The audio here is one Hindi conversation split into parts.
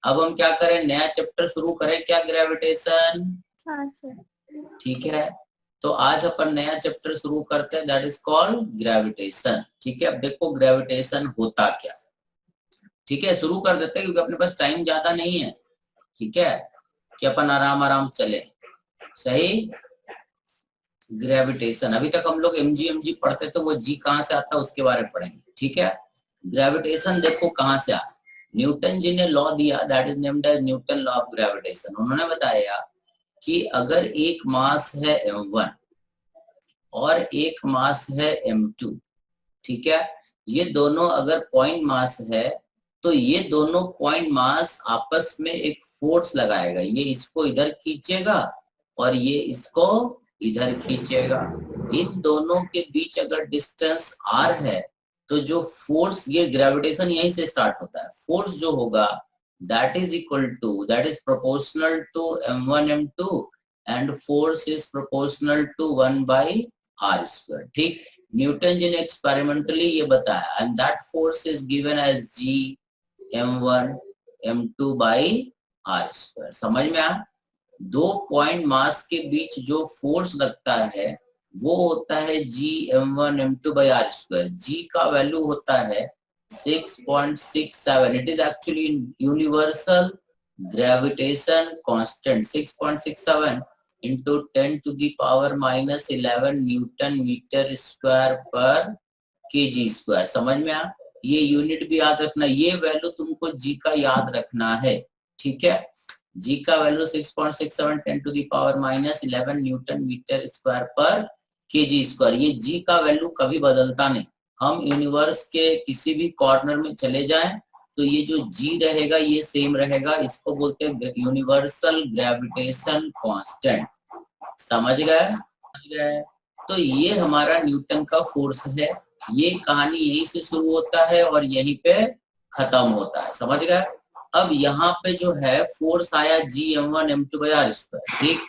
अब हम क्या करें, नया चैप्टर शुरू करें क्या, ग्रेविटेशन। हाँ सर। ठीक है, तो आज अपन नया चैप्टर शुरू करते हैं, दैट इज कॉल्ड ग्रेविटेशन। ठीक है, अब देखो ग्रेविटेशन होता क्या। ठीक है, शुरू कर देते हैं क्योंकि अपने पास टाइम ज्यादा नहीं है। ठीक है, कि अपन आराम आराम चले। सही। ग्रेविटेशन, अभी तक हम लोग एमजी पढ़ते तो वो जी कहां से आता है उसके बारे में पढ़ेंगे। ठीक है, ग्रेविटेशन देखो कहां से आता। न्यूटन जी ने लॉ दिया, that is named as Newton law of gravitation. उन्होंने बताया कि अगर एक मास है m1 और एक मास है m2, ठीक है, ये दोनों अगर पॉइंट मास है तो ये दोनों पॉइंट मास आपस में एक फोर्स लगाएगा, ये इसको इधर खींचेगा और ये इसको इधर खींचेगा। इन दोनों के बीच अगर डिस्टेंस r है तो जो फोर्स, ये ग्रेविटेशन यहीं से स्टार्ट होता है, फोर्स जो होगा that is equal to, that is proportional to m1 m2 and force is proportional to 1 by r square। ठीक, न्यूटन जी ने एक्सपेरिमेंटली ये बताया and that force is given as g m1 m2 by r square। समझ में आया। दो पॉइंट मास के बीच जो फोर्स लगता है वो होता है g m1 m2 by r square। g का वैल्यू होता है 6.67। It is actually universal gravitation constant 6.67 into 10 to the power minus 11 newton metre square पर kg स्क्वायर। समझ में आया। ये यूनिट भी याद रखना, ये वैल्यू तुमको g का याद रखना है। ठीक है, g का value 6.67 10 to the power minus 11 newton metre square पर kg स्क्वायर। ये g का वैल्यू कभी बदलता नहीं। हम यूनिवर्स के किसी भी कॉर्नर में चले जाएं तो ये जो g रहेगा ये सेम रहेगा, इसको बोलते हैं यूनिवर्सल ग्रेविटेशन कांस्टेंट। समझ गए। तो ये हमारा न्यूटन का फोर्स है। ये कहानी यहीं से शुरू होता है और यहीं पे खत्म होता है। समझ गए। अब यहाँ पे जो है फोर्स आया g m1 m2 by r square. ठीक,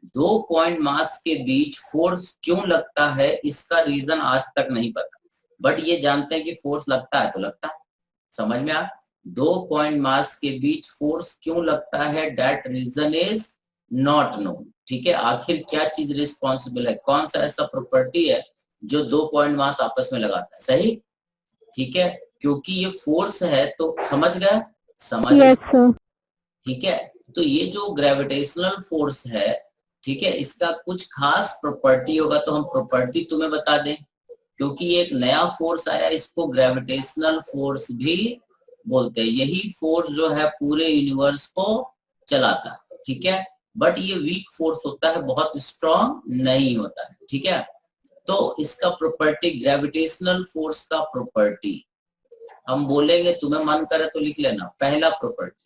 दो पॉइंट मास के बीच फोर्स क्यों लगता है इसका रीजन आज तक नहीं पता, बट ये जानते हैं कि फोर्स लगता है तो लगता है। समझ में आ। दो पॉइंट मास के बीच फोर्स क्यों लगता है, that reason is not known. ठीक है, आखिर क्या चीज रिस्पॉन्सिबल है, कौन सा ऐसा प्रॉपर्टी है जो दो पॉइंट मास आपस में लगाता है। सही। ठीक है, क्योंकि ये फोर्स है तो समझ गए। समझ yes, ठीक है, तो ये जो ग्रेविटेशनल फोर्स है, ठीक है, इसका कुछ खास प्रॉपर्टी होगा तो हम प्रॉपर्टी तुम्हें बता दें। क्योंकि ये एक नया फोर्स आया, इसको ग्रेविटेशनल फोर्स भी बोलते हैं। यही फोर्स जो है पूरे यूनिवर्स को चलाता है। ठीक है, बट ये वीक फोर्स होता है, बहुत स्ट्रॉन्ग नहीं होता है। ठीक है, तो इसका प्रॉपर्टी, ग्रेविटेशनल फोर्स का प्रॉपर्टी हम बोलेंगे, तुम्हें मन करे तो लिख लेना। पहला प्रॉपर्टी,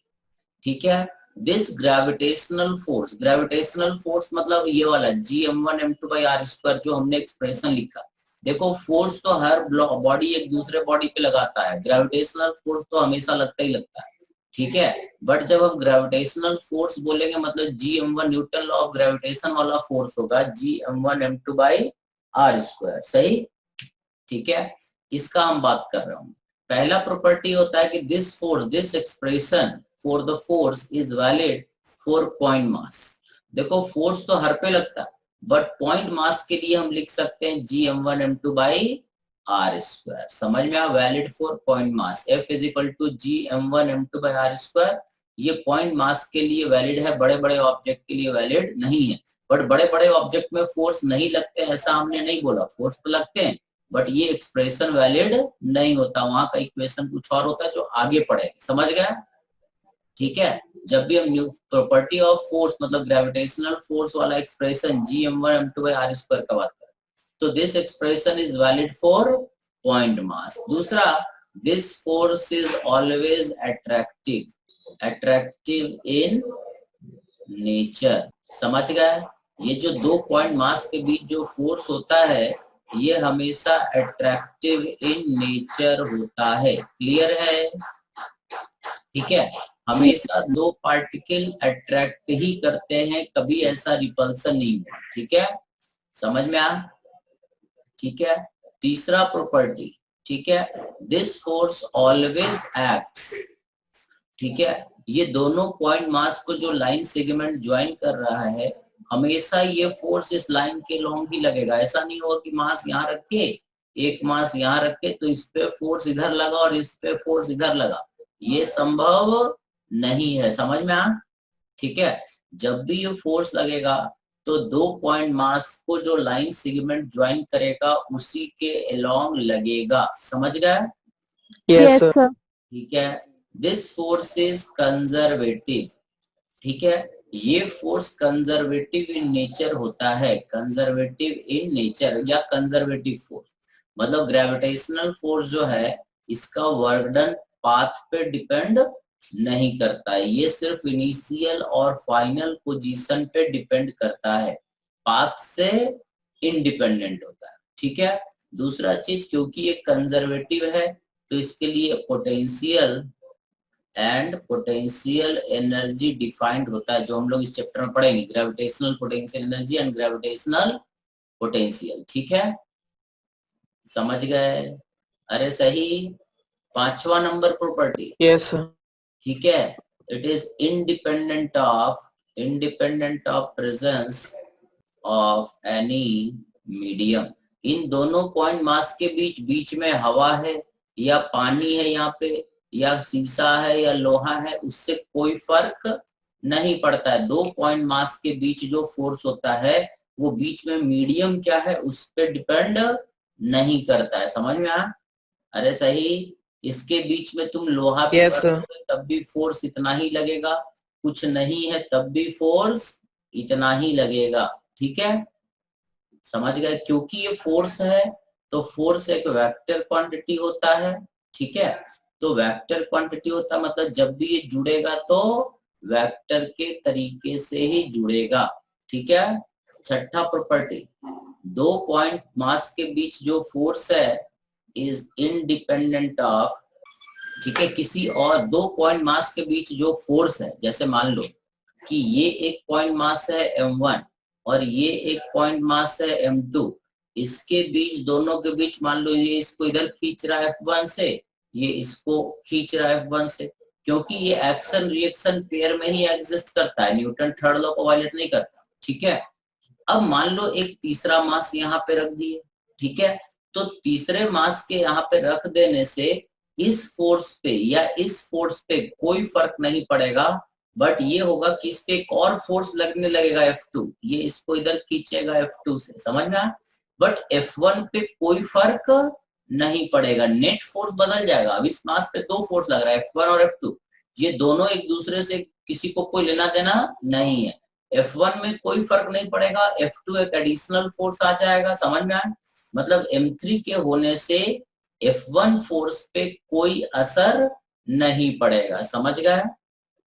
ठीक है, दिस ग्रेविटेशनल फोर्स मतलब ये वाला g m1 m2 by r square जो हमने एक्सप्रेशन लिखा। देखो फोर्स तो हर बॉडी एक दूसरे बॉडी पे लगाता है, ग्रेविटेशनल फोर्स तो हमेशा लगता ही लगता है। ठीक है, बट जब हम ग्रेविटेशनल फोर्स बोलेंगे मतलब g m1 Newton law of gravitation वाला फोर्स होगा g m1 m2 by r square. सही। ठीक है, इसका हम बात कर रहे हूँ। पहला प्रॉपर्टी होता है कि this expression for the force is valid for point मास। देखो फोर्स तो हर पे लगता है, बट पॉइंट मास के लिए हम लिख सकते हैं g m1 m2 by r square. समझ में आ, valid for point mass. F is equal to g m1 m2 by r square. ये पॉइंट मास के लिए वैलिड है, बड़े बड़े ऑब्जेक्ट के लिए वैलिड नहीं है। बट बड़े बड़े ऑब्जेक्ट में फोर्स नहीं लगते ऐसा हमने नहीं बोला, फोर्स तो लगते हैं, बट ये एक्सप्रेशन वैलिड नहीं होता। वहां का इक्वेशन कुछ और होता है जो आगे पढ़ेंगे। समझ गया। ठीक है, जब भी हम प्रॉपर्टी ऑफ फोर्स मतलब ग्रेविटेशनल फोर्स वाला expression g m1 m2 by r square का बात करें तो this expression is valid for point mass. दूसरा, this force is always attractive in nature. समझ गए। ये जो दो पॉइंट मास के बीच जो फोर्स होता है ये हमेशा अट्रैक्टिव इन नेचर होता है। क्लियर है। ठीक है, हमेशा दो पार्टिकल अट्रैक्ट ही करते हैं, कभी ऐसा रिपल्सन नहीं हुआ। ठीक है, समझ में आ। ठीक है, तीसरा प्रॉपर्टी, ठीक है, दिस फोर्स ऑलवेज एक्ट्स। ठीक है, ये दोनों पॉइंट मास को जो लाइन सेगमेंट ज्वाइन कर रहा है, हमेशा ये फोर्स इस लाइन के लॉन्ग ही लगेगा। ऐसा नहीं होगा कि मास यहाँ रख के, एक मास यहाँ रख के तो इस पे फोर्स इधर लगा और इस पे फोर्स इधर लगा, ये संभव नहीं है। समझ में आ? ठीक है, जब भी ये फोर्स लगेगा तो दो पॉइंट मास को जो लाइन सेगमेंट ज्वाइन करेगा उसी के अलोंग लगेगा। समझ गए? Yes sir. ठीक है, दिस फोर्स इज कंजर्वेटिव। ठीक है, ये फोर्स कंजर्वेटिव इन नेचर होता है, कंजर्वेटिव इन नेचर या कंजर्वेटिव फोर्स। मतलब ग्रेविटेशनल फोर्स जो है इसका वर्क डन पाथ पे डिपेंड नहीं करता है, ये सिर्फ इनिशियल और फाइनल पोजीशन पे डिपेंड करता है, पाथ से इंडिपेंडेंट होता है। ठीक है, दूसरा चीज, क्योंकि ये कंजर्वेटिव है तो इसके लिए potential and potential energy defined होता है, जो हम लोग इस चैप्टर में पढ़ेंगे, gravitational potential energy and gravitational potential. ठीक है, समझ गए? अरे सही। पांचवा नंबर प्रॉपर्टी। Yes sir. ठीक है, it is independent of presence of any medium. इन दोनों पॉइंट मास के बीच में हवा है या पानी है यहाँ पे, या शीशा है या लोहा है, उससे कोई फर्क नहीं पड़ता है। दो पॉइंट मास के बीच जो फोर्स होता है वो बीच में मीडियम क्या है उस पर डिपेंड नहीं करता है। समझ में आया? अरे सही। इसके बीच में तुम लोहा भी Yes, sir. तब भी फोर्स इतना ही लगेगा, कुछ नहीं है तब भी फोर्स इतना ही लगेगा। ठीक है, समझ गए? क्योंकि ये फोर्स है तो फोर्स एक वेक्टर क्वांटिटी होता है। ठीक है, तो वेक्टर क्वांटिटी होता मतलब जब भी ये जुड़ेगा तो वेक्टर के तरीके से ही जुड़ेगा। ठीक है, छठा प्रॉपर्टी, दो पॉइंट मास के बीच जो फोर्स है इज इंडिपेंडेंट ऑफ, ठीक है, किसी और दो पॉइंट मास के बीच जो फोर्स है, जैसे मान लो कि ये एक पॉइंट मास है m1 और ये एक पॉइंट मास है m2, इसके बीच, दोनों के बीच मान लो ये इसको इधर खींच रहा है F1 से, ये इसको खींच रहा है F1 से, क्योंकि ये एक्शन रिएक्शन पेयर में ही एग्जिस्ट करता है, न्यूटन थर्ड लॉ को वायलेट नहीं करता। ठीक है, अब मान लो एक तीसरा मास यहाँ पे रख दिए। ठीक है, तो तीसरे मास के यहाँ पे रख देने से इस फोर्स पे या इस फोर्स पे कोई फर्क नहीं पड़ेगा, बट ये होगा कि इस पे एक और फोर्स लगने लगेगा F2, ये इसको इधर खींचेगा F2 से। समझ में आया? बट F1 पे कोई फर्क नहीं पड़ेगा, नेट फोर्स बदल जाएगा। अब इस मास पे दो फोर्स लग रहा है F1 और F2, ये दोनों एक दूसरे से किसी को कोई लेना देना नहीं है। F1 में कोई फर्क नहीं पड़ेगा, F2 एक एडिशनल फोर्स आ जाएगा। समझ में आया? मतलब M3 के होने से F1 फोर्स पे कोई असर नहीं पड़ेगा। समझ गए?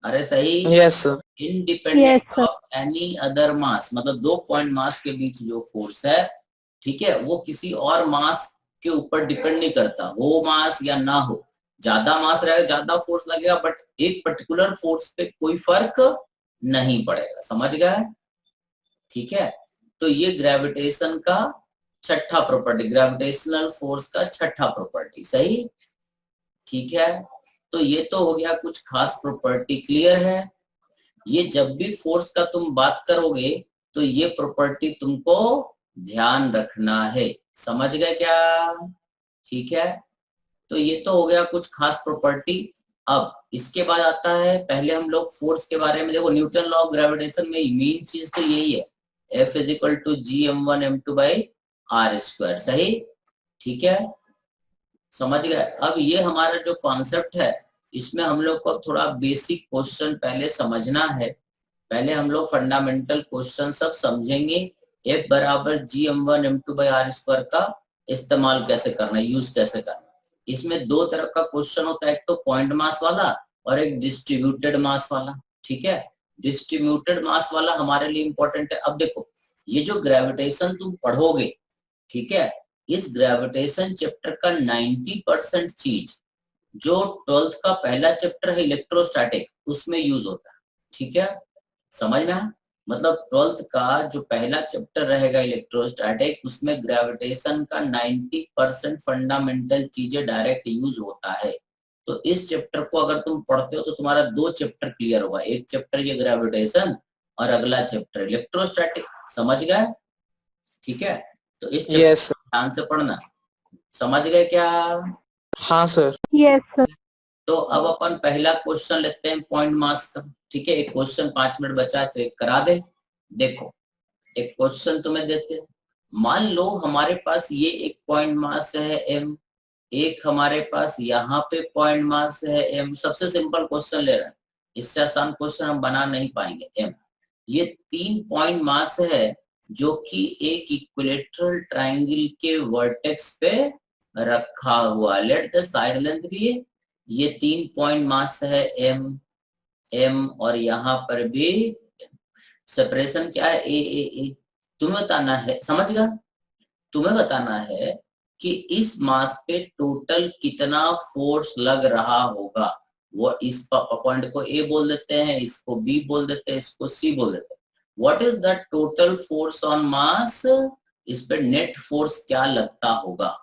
अरे सही। Yes, sir. Independent of any other mass, मतलब दो पॉइंट मास के बीच जो फोर्स है, ठीक है, वो किसी और मास के ऊपर डिपेंड नहीं करता, हो मास या ना हो। ज्यादा मास रहेगा ज्यादा फोर्स लगेगा, बट एक पर्टिकुलर फोर्स पे कोई फर्क नहीं पड़ेगा। समझ गए? ठीक है, तो ये ग्रेविटेशन का छठा प्रॉपर्टी, ग्रेविटेशनल फोर्स का छठा प्रॉपर्टी। सही? ठीक है, तो ये तो हो गया कुछ खास प्रॉपर्टी। क्लियर है? ये जब भी फोर्स का तुम बात करोगे तो ये प्रॉपर्टी तुमको ध्यान रखना है। समझ गए क्या? ठीक है, तो ये तो हो गया कुछ खास प्रॉपर्टी। अब इसके बाद आता है, पहले हम लोग फोर्स के बारे में देखो, न्यूटन लॉ ऑफ ग्रेविटेशन में मेन चीज तो यही है, F is equal to Gm1m2/r²। सही? ठीक है, समझ गए? अब ये हमारा जो कॉन्सेप्ट है इसमें हम लोग को थोड़ा बेसिक क्वेश्चन पहले समझना है। पहले हम लोग फंडामेंटल क्वेश्चन सब समझेंगे, F बराबर Gm1m2/r² का इस्तेमाल कैसे करना है, यूज कैसे करना है। इसमें दो तरह का क्वेश्चन होता है, एक तो पॉइंट मास वाला और एक डिस्ट्रीब्यूटेड मास वाला। ठीक है, डिस्ट्रीब्यूटेड मास वाला हमारे लिए इंपॉर्टेंट है। अब देखो, ये जो ग्रेविटेशन तुम पढ़ोगे, ठीक है, इस ग्रेविटेशन चैप्टर का 90% चीज जो 12th का पहला चैप्टर है इलेक्ट्रोस्टैटिक, उसमें यूज होता है। ठीक है, समझ में आया? मतलब 12th का जो पहला चैप्टर रहेगा इलेक्ट्रोस्टैटिक, उसमें ग्रेविटेशन का 90% फंडामेंटल चीजें डायरेक्ट यूज होता है। तो इस चैप्टर को अगर तुम पढ़ते हो तो तुम्हारा 2 चैप्टर क्लियर होगा। एक चैप्टर ये ग्रेविटेशन और अगला चैप्टर इलेक्ट्रोस्टैटिक। समझ गए? ठीक है, तो इस चैप्टर यस ध्यान से पढ़ना। समझ गए क्या? हाँ सर। Yes sir. तो अब अपन पहला क्वेश्चन लेते हैं पॉइंट मास का। ठीक है, एक क्वेश्चन 5 मिनट बचा है तो एक करा दे। देखो, एक क्वेश्चन तुम्हें देते हैं। मान लो हमारे पास ये एक पॉइंट मास है m, एक हमारे पास यहाँ पे पॉइंट मास है m। सबसे सिंपल क्वेश्चन ले रहे हैं, इससे आसान क्वेश्चन हम बना नहीं पाएंगे। m, ये 3 पॉइंट मास है जो कि एक इक्विलेटरल ट्रायंगल के वर्टेक्स पे रखा हुआ। लेट द साइड लेंथ भी ये 3 पॉइंट मास है m और यहाँ पर भी सेपरेशन क्या है a। तुम्हें बताना है, समझ गया? तुम्हें बताना है कि इस मास पे टोटल कितना फोर्स लग रहा होगा। वो इस पॉइंट को a बोल देते हैं, इसको b बोल देते हैं, इसको c बोल देते हैं। What is the total force on मास? इस पे नेट फोर्स क्या लगता होगा?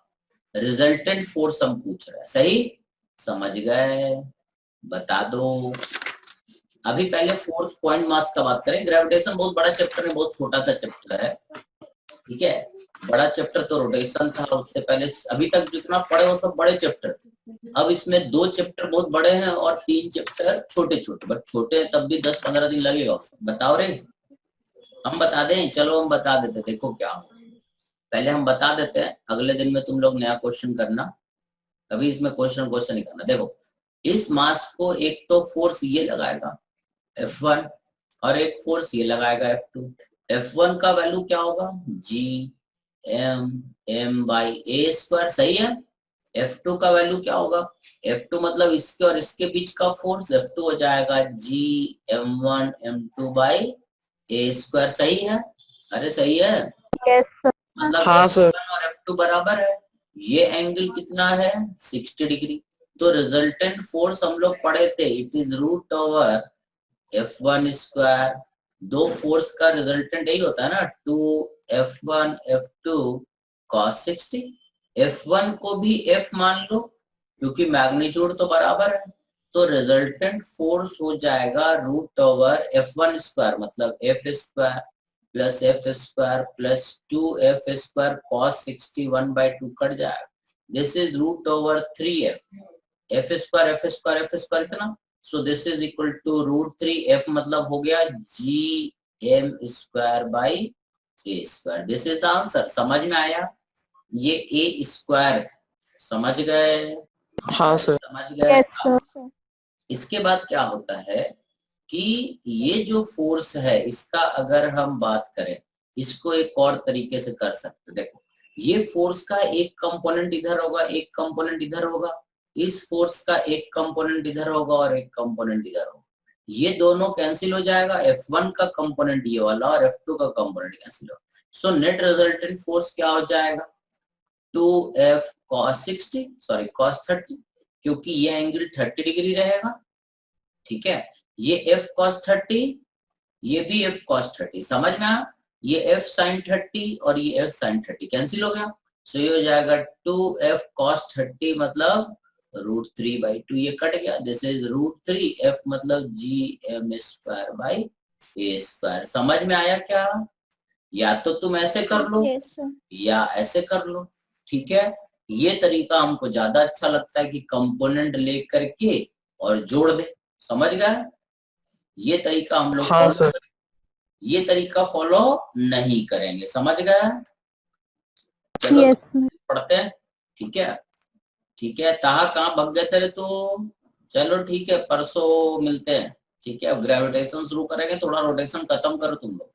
रिजल्टेंट फोर्स हम पूछ रहे हैं। सही? समझ गए? बता दो। अभी पहले फोर्स पॉइंट मास का बात करें। ग्रेविटेशन बहुत बड़ा चैप्टर है, बहुत छोटा सा चैप्टर है। ठीक है, बड़ा चैप्टर तो रोटेशन था, उससे पहले अभी तक जितना पढ़े वो सब बड़े चैप्टर थे। अब इसमें 2 चैप्टर बहुत बड़े हैं और 3 चैप्टर छोटे छोटे, बट छोटे हैं तब भी 10-15 दिन लगेगा। बताओ रे, हम बता दें? चलो हम बता देते। देखो क्या हो, पहले हम बता देते हैं, अगले दिन में तुम लोग नया क्वेश्चन करना। कभी इसमें क्वेश्चन नहीं करना। देखो, इस मास को एक तो फोर्स ये लगाएगा F1 और एक फोर्स ये लगाएगा F2। F1 का वैल्यू क्या होगा? G(m)m/a²। सही है? F2 का वैल्यू क्या होगा? F2 मतलब इसके और इसके बीच का फोर्स, F2 हो जाएगा G(m1m2/a²। सही है? अरे सही है? Yes sir. मतलब हाँ सर। F1 और F2 बराबर है। ये एंगल कितना है? 60 डिग्री। तो रिजल्टेंट फोर्स हम लोग पढ़े थे, इट इज √F1²। 2 फोर्स का रिजल्टेंट यही होता है ना, 2F1 F2 cos 60। F1 को भी F मान लो क्योंकि मैग्नीट्यूड तो बराबर है। तो रिजल्टेंट फोर्स हो जाएगा √F1², मतलब F² plus F² plus 2F² cos 60 1/2 cut जाएगा। This is √3F। F² इतना, so this is equal to √3F, मतलब हो गया Gm²/a²। This is the answer. समझ में आया? ये a²। समझ गए? हाँ सर। समझ गए? Yes sir. इसके बाद क्या होता है कि ये जो फोर्स है इसका अगर हम बात करें, इसको एक और तरीके से कर सकते। देखो, ये फोर्स का एक कंपोनेंट इधर होगा, एक कंपोनेंट इधर होगा। इस फोर्स का एक कंपोनेंट इधर होगा और एक कंपोनेंट इधर होगा। ये दोनों कैंसिल हो जाएगा। F1 का कंपोनेंट ये वाला और F2 का कंपोनेंट कैंसिल होगा। सो नेट रिजल्टेंट फोर्स क्या हो जाएगा? 2F cos 30, क्योंकि ये एंगल 30 डिग्री रहेगा। ठीक है, ये F cos 30, ये भी F cos 30। समझ में आया? ये F sin 30 और ये F sin 30 कैंसिल हो गया। सो ये हो जाएगा 2F cos 30 मतलब √3/2, ये कट गया। दिस इज √3F मतलब Gm²/a²। समझ में आया क्या? या तो तुम ऐसे कर लो या ऐसे कर लो। ठीक है, ये तरीका हमको ज्यादा अच्छा लगता है कि कंपोनेंट लेकर के और जोड़ दे। समझ गए? ये तरीका हम लोग हाँ सर। ये तरीका फॉलो नहीं करेंगे। समझ गए? चलो पढ़ते हैं। ठीक है, ठीक है। कहाँ भग गए थे तो? चलो ठीक है, परसों मिलते हैं। ठीक है, अब ग्रेविटेशन शुरू करेंगे, थोड़ा रोटेशन खत्म करो तुम लोग।